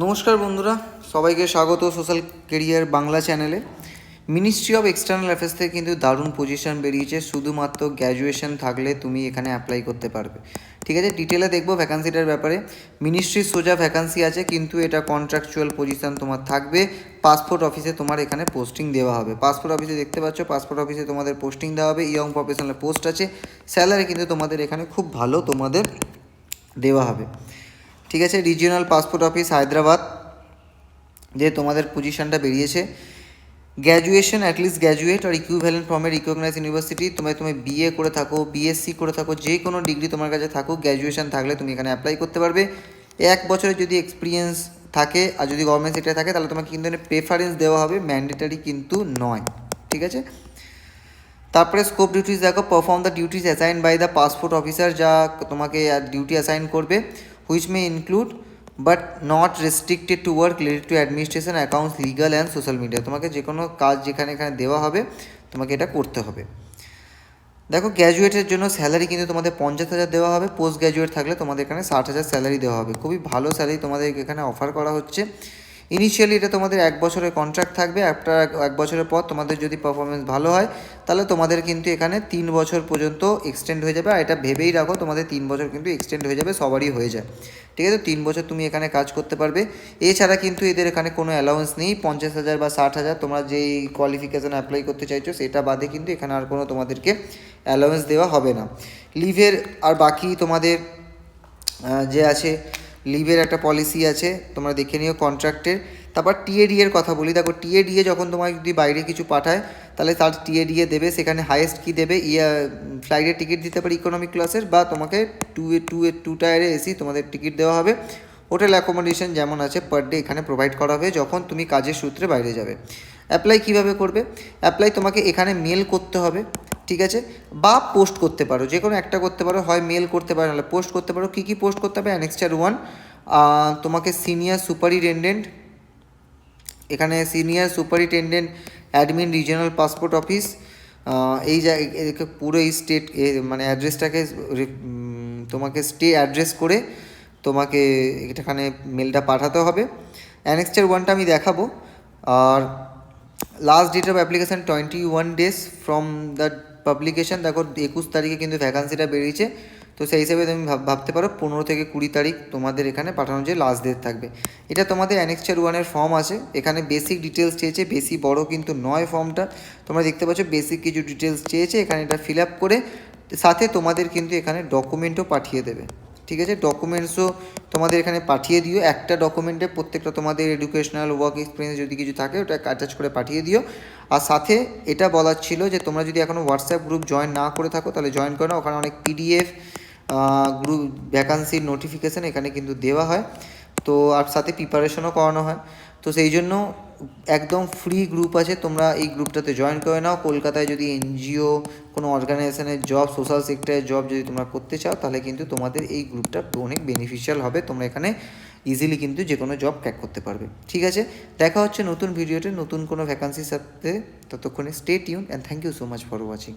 নমস্কার বন্ধুরা, সবাইকে স্বাগত সোশ্যাল কেরিয়ার বাংলা চ্যানেলে। মিনিস্ট্রি অফ এক্সটার্নাল অ্যাফেয়ার্স থেকে কিন্তু দারুণ পজিশন বেরিয়েছে। শুধুমাত্র গ্র্যাজুয়েশন থাকলে তুমি এখানে অ্যাপ্লাই করতে পারবে। ঠিক আছে, ডিটেলে দেখবো ভ্যাকান্সিটার ব্যাপারে। মিনিস্ট্রির সোজা ভ্যাকান্সি আছে, কিন্তু এটা কন্ট্রাকচুয়াল পজিশন তোমার থাকবে। পাসপোর্ট অফিসে তোমার এখানে পোস্টিং দেওয়া হবে। পাসপোর্ট অফিসে দেখতে পাচ্ছ, পাসপোর্ট অফিসে তোমাদের পোস্টিং দেওয়া হবে। ইয়ং প্রফেশনাল পোস্ট আছে। স্যালারি কিন্তু তোমাদের এখানে খুব ভালো তোমাদের দেওয়া হবে। ঠিক আছে, রিজিওনাল পাসপোর্ট অফিস হায়দ্রাবাদ যে তোমাদের পজিশনটা বেরিয়েছে। Graduation at least graduate or equivalent from a recognise university. তুমি বিএ করে থাকো, বিএসসি করে থাকো, যে কোনো ডিগ্রি তোমার কাছে থাকুক, গ্র্যাজুয়েশন থাকলে তুমি এখানে অ্যাপ্লাই করতে পারবে। 1 বছরের যদি এক্সপিরিয়েন্স থাকে আর যদি গভর্নমেন্ট সেক্টরে থাকে তাহলে তোমাকে কিন্তু প্রেফারেন্স দেওয়া হবে, ম্যান্ডেটারি কিন্তু নয়। ঠিক আছে, তারপরে স্কোপ ডিউটিস দেখো। Perform the duties assign by the passport officer, যা তোমাকে ডিউটি অ্যাসাইন করবে। Which may include but not restricted to work related to administration, accounts, legal and social media. তোমাকে যে কোনো কাজ যেখানে এখানে দেওয়া হবে তোমাকে এটা করতে হবে। দেখো, গ্র্যাজুয়েটের জন্য স্যালারি কিন্তু তোমাদের 50,000 দেওয়া হবে। পোস্ট গ্র্যাজুয়েট থাকলে তোমাদের এখানে 60,000 স্যালারি দেওয়া হবে। খুবই ভালো স্যালারি তোমাদের এখানে অফার করা হচ্ছে। ইনিশিয়ালি এটা তোমাদের 1 বছরের কন্ট্রাক্ট থাকবে। আফটার 1 বছরের পর তোমাদের যদি পারফরমেন্স ভালো হয় তাহলে তোমাদের কিন্তু এখানে 3 বছর পর্যন্ত এক্সটেন্ড হয়ে যাবে। আর এটা ভেবেই রাখো, তোমাদের 3 বছর কিন্তু এক্সটেন্ড হয়ে যাবে, সবারই হয়ে যায়। ঠিক আছে, 3 বছর তুমি এখানে কাজ করতে পারবে। এছাড়া কিন্তু এদের এখানে কোনো অ্যালাউন্স নেই। 50,000 বা 60,000 তোমরা যেই কোয়ালিফিকেশান অ্যাপ্লাই করতে চাইছো সেটা বাদে কিন্তু এখানে আর কোনো তোমাদেরকে অ্যালাউন্স দেওয়া হবে না। লিভের আর বাকি তোমাদের যে আছে, লিভের একটা পলিসি আছে, তোমরা দেখে নিও কন্ট্রাক্টের। তারপর টিএডিএর কথা বলি। দেখো, টিএডিএ যখন তোমায় যদি বাইরে কিছু পাঠায় তাহলে তার টিএডিএ দেবে। সেখানে হাইয়েস্ট কী দেবে, ফ্লাইটের টিকিট দিতে পারে ইকোনমিক ক্লাসের, বা তোমাকে টু টায়ারে এসি তোমাদের টিকিট দেওয়া হবে। হোটেল অ্যাকোমোডেশন যেমন আছে পার ডে এখানে প্রোভাইড করা হবে যখন তুমি কাজের সূত্রে বাইরে যাবে। অ্যাপ্লাই কীভাবে করবে? অ্যাপ্লাই তোমাকে এখানে মেল করতে হবে। ঠিক আছে, বা পোস্ট করতে পারো, যে কোনো একটা করতে পারো। হয় মেল করতে পারো, নাহলে পোস্ট করতে পারো। কী কী পোস্ট করতে হবে? অ্যানেক্সচার 1, তোমাকে সিনিয়র সুপারিনটেন্ডেন্ট, এখানে senior superintendent admin regional passport office, এই পুরো এই স্টেট মানে অ্যাড্রেসটাকে তোমাকে স্টে অ্যাড্রেস করে তোমাকে এখানে মেলটা পাঠাতে হবে। অ্যানেক্সচার 1টা আমি দেখাবো। আর last date of application 21 days from the publication. দেখো, 21 তারিখে কিন্তু ভ্যাকান্সিটা বেরিয়েছে, তো সেই হিসেবে তুমি ভাবতে পারো 15 থেকে 20 তারিখ তোমাদের এখানে পাঠানোর যে লাস্ট ডেট থাকবে। এটা তোমাদের অ্যানেক্সচার 1-এর ফর্ম আছে। এখানে বেসিক ডিটেলস চেয়েছে, বেশি বড় কিন্তু নয় ফর্মটা। তোমরা দেখতে পাচ্ছ বেসিক কিছু ডিটেলস চেয়েছে, এখানে এটা ফিল আপ করে সাথে তোমাদের কিন্তু এখানে ডকুমেন্টও পাঠিয়ে দেবে। ঠিক আছে, ডকুমেন্টসও তোমাদের এখানে পাঠিয়ে দিও। একটা ডকুমেন্টে প্রত্যেকটা তোমাদের এডুকেশনাল ওয়ার্ক এক্সপিরিয়েন্স যদি কিছু থাকে ওটা অ্যাটাচ করে পাঠিয়ে দিও। আর সাথে এটা বলার ছিল যে তোমরা যদি এখনও হোয়াটসঅ্যাপ গ্রুপ জয়েন না করে থাকো তাহলে জয়েন করো না। ওখানে অনেক পিডিএফ গ্রুপ ভ্যাকান্সির নোটিফিকেশান এখানে কিন্তু দেওয়া হয়, তো আর সাথে প্রিপারেশনও করানো হয়। তো সেই জন্য একদম ফ্রি গ্রুপ আছে, তোমরা এই গ্রুপটাতে জয়েন করে নাও। কলকাতায় যদি এনজিও কোনো অর্গানাইজেশনের জব, সোশ্যাল সেক্টরের জব যদি তোমরা করতে চাও তাহলে কিন্তু তোমাদের এই গ্রুপটা অনেক বেনিফিশিয়াল হবে। তোমরা এখানে ইজিলি কিন্তু যে কোনো জব ক্র্যাক করতে পারবে। ঠিক আছে, দেখা হচ্ছে নতুন ভিডিওতে নতুন কোনো ভ্যাকান্সির সাথে। ততক্ষণে stay tune and thank you so much for watching.